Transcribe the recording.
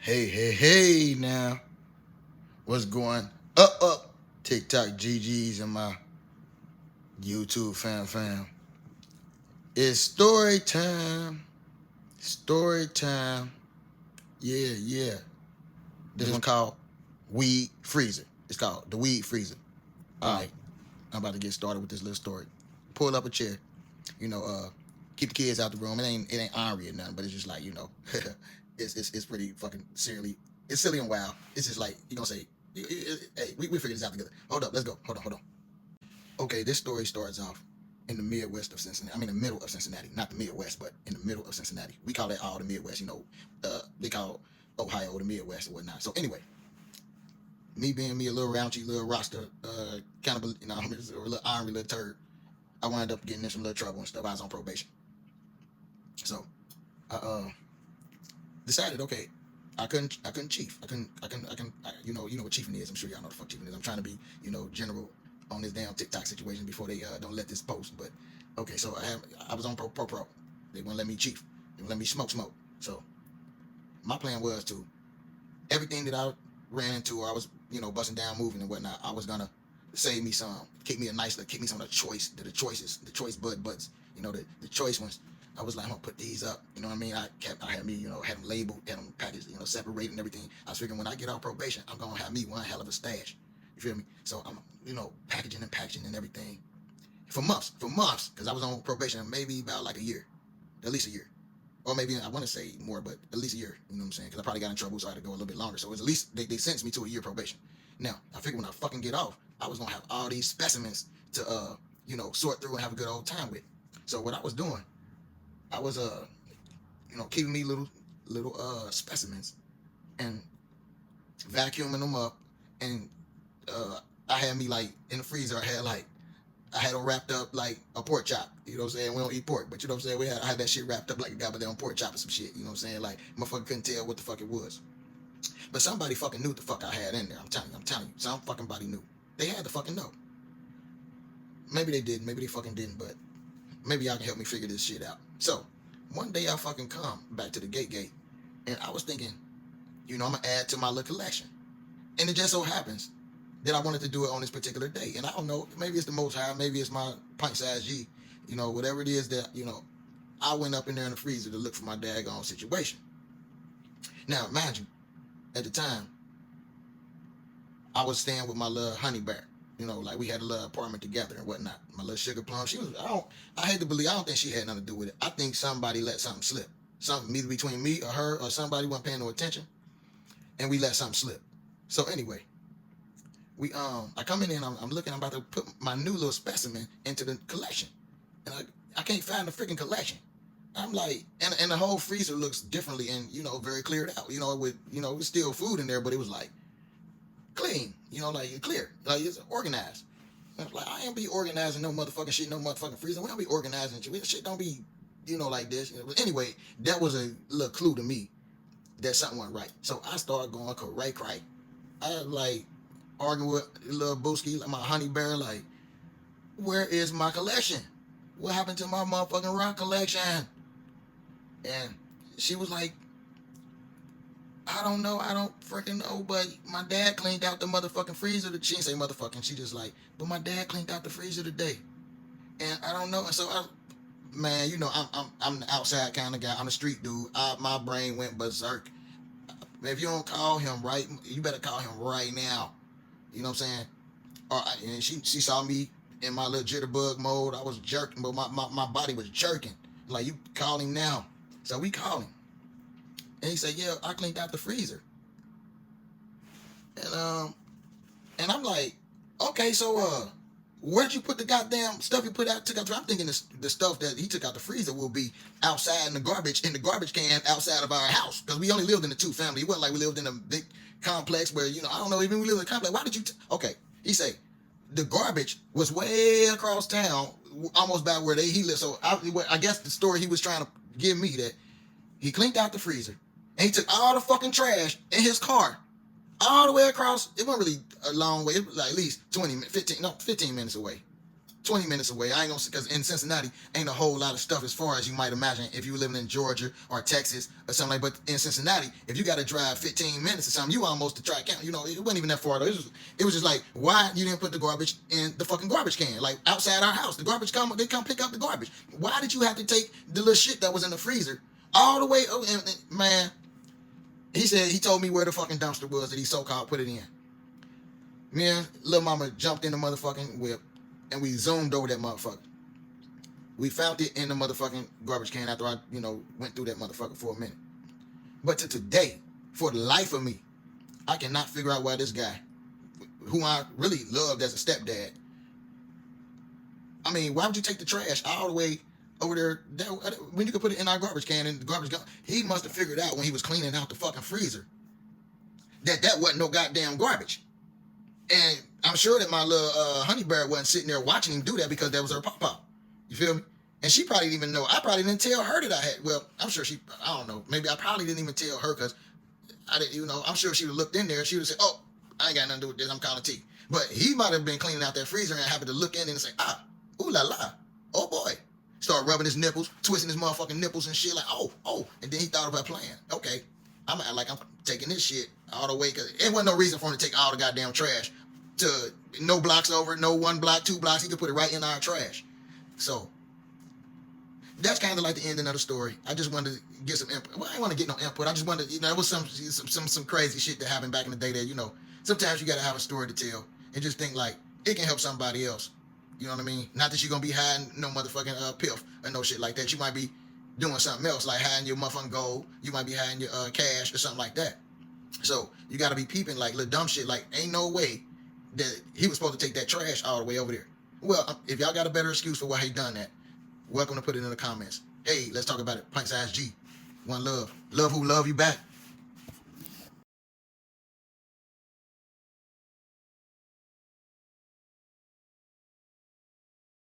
Hey now. What's going up? TikTok GGs and my YouTube fam. It's story time. Story time. Yeah. This one called Weed Freezer. It's called the Weed Freezer. Alright. I'm about to get started with this little story. Pull up a chair. Keep the kids out the room. It ain't ornery or nothing, but it's just like, it's pretty fucking silly. It's silly and wild. It's just like you gonna say, hey, we figure this out together. Hold up, let's go. Hold on. Okay, this story starts off in the Midwest of Cincinnati. I mean, the middle of Cincinnati, not the Midwest, but in the middle of Cincinnati. We call that all the Midwest. They call Ohio the Midwest and whatnot. So anyway, me being me, a little raunchy, little roster, kind of, a little ornery, little turd. I wound up getting in some little trouble and stuff. I was on probation, so I decided, okay, I couldn't chief. You know what chiefing is. I'm sure y'all know what the fuck chiefing is. I'm trying to be, general on this damn TikTok situation before they don't let this post. But okay, so I was on pro. They wouldn't let me chief. They wouldn't let me smoke. So my plan was to everything that I ran into, or I was, busting down, moving and whatnot. I was gonna save me some, kick me some of the choice buds. The choice ones. I was like, I'm gonna put these up. You know what I mean? I had me, had them labeled, had them packaged, separated and everything. I was figuring when I get off probation, I'm gonna have me one hell of a stash. You feel me? So I'm, packaging and everything for months, because I was on probation maybe about like a year, at least a year, or maybe I want to say more, but at least a year. You know what I'm saying? Because I probably got in trouble, so I had to go a little bit longer. So it's at least they sentenced me to a year probation. Now I figured when I fucking get off, I was gonna have all these specimens to sort through and have a good old time with. So what I was doing, I was keeping me little specimens and vacuuming them up, and I had me like in the freezer. I had them wrapped up like a pork chop. You know what I'm saying? We don't eat pork, but you know what I'm saying? I had that shit wrapped up like a goddamn pork chop or some shit. You know what I'm saying? Like motherfucker couldn't tell what the fuck it was, but somebody fucking knew what the fuck I had in there. I'm telling you, some fucking body knew. They had to fucking know. Maybe they didn't. Maybe they fucking didn't. But maybe y'all can help me figure this shit out. So one day I fucking come back to the gate, and I was thinking, I'm gonna add to my little collection, and it just so happens that I wanted to do it on this particular day. And I don't know, maybe it's the Most High, maybe it's my pint size G, whatever it is that I went up in there in the freezer to look for my daggone situation. Now, mind you, at the time, I was staying with my little honey bear. Like we had a little apartment together and whatnot. My little sugar plum. I hate to believe, I don't think she had nothing to do with it. I think somebody let something slip. Something either between me or her or somebody wasn't paying no attention, and we let something slip. So anyway, I come in and I'm looking, I'm about to put my new little specimen into the collection. And I can't find the freaking collection. I'm like, and the whole freezer looks differently and, very cleared out. It was still food in there, but it was like clean, like clear, like it's organized. I was like, I ain't be organizing no motherfucking shit, no motherfucking freezer. We don't be organizing shit. Shit don't be, like this. But anyway, that was a little clue to me that something went right. So I started going cray. I was like arguing with little Booski, like my honey bear, like, where is my collection? What happened to my motherfucking rock collection? And she was like, I don't know, I don't freaking know, but my dad cleaned out the motherfucking freezer. She didn't say motherfucking, she just like, but my dad cleaned out the freezer today, and I don't know. And so man, I'm the outside kind of guy. I'm a street dude. My brain went berserk. If you don't call him right, you better call him right now. You know what I'm saying? And she saw me in my little jitterbug mode. I was jerking, but my body was jerking. Like, you call him now. So we call him. And he said, yeah, I cleaned out the freezer. And I'm like, okay, so where'd you put the goddamn stuff you took out? I'm thinking the stuff that he took out the freezer will be outside in the garbage can outside of our house. Because we only lived in a two-family. It wasn't like we lived in a big complex where, I don't know, even we lived in a complex. Why did you okay. He say, the garbage was way across town, almost by where he lived. So I guess the story he was trying to give me that he cleaned out the freezer and he took all the fucking trash in his car all the way across. It wasn't really a long way. It was like at least 15 minutes away. 20 minutes away. I ain't gonna, because in Cincinnati ain't a whole lot of stuff as far as you might imagine if you living in Georgia or Texas or something like. But in Cincinnati, if you got to drive 15 minutes or something, you almost to Tri-County. You know, it wasn't even that far though. It was just like, why you didn't put the garbage in the fucking garbage can, like outside our house? The garbage they come pick up the garbage. Why did you have to take the little shit that was in the freezer all the way? Oh, and man, he told me where the fucking dumpster was that he so-called put it in. Me and little mama jumped in the motherfucking whip, and we zoomed over that motherfucker. We found it in the motherfucking garbage can after I, went through that motherfucker for a minute. But to today, for the life of me, I cannot figure out why this guy, who I really loved as a stepdad, I mean, why would you take the trash all the way over there when you could put it in our garbage can and the garbage gone? He must have figured out when he was cleaning out the fucking freezer that wasn't no goddamn garbage. And I'm sure that my little honey bear wasn't sitting there watching him do that because that was her pop-pop. You feel me? And she probably didn't even know. I probably didn't tell her that I had. Well, I'm sure I don't know. Maybe I probably didn't even tell her because I didn't, I'm sure she would have looked in there and she would have said, oh, I ain't got nothing to do with this. I'm calling T. But he might have been cleaning out that freezer and happened to look in and say, ooh la la. Oh boy. Start rubbing his nipples, twisting his motherfucking nipples and shit like, oh. And then he thought about playing. Okay. I'm taking this shit all the way because it wasn't no reason for him to take all the goddamn trash to no blocks over, no 1 block, 2 blocks. He could put it right in our trash. So that's kind of like the ending of the story. I just wanted to get some input. Well, I didn't want to get no input. I just wanted, it was some crazy shit that happened back in the day that, sometimes you got to have a story to tell and just think like it can help somebody else. You know what I mean? Not that you're going to be hiding no motherfucking piff or no shit like that. You might be doing something else, like hiding your motherfucking gold. You might be hiding your cash or something like that. So you got to be peeping like little dumb shit. Like ain't no way that he was supposed to take that trash all the way over there. Well, if y'all got a better excuse for why he done that, welcome to put it in the comments. Hey, let's talk about it. Pint Size G. One love. Love who love you back.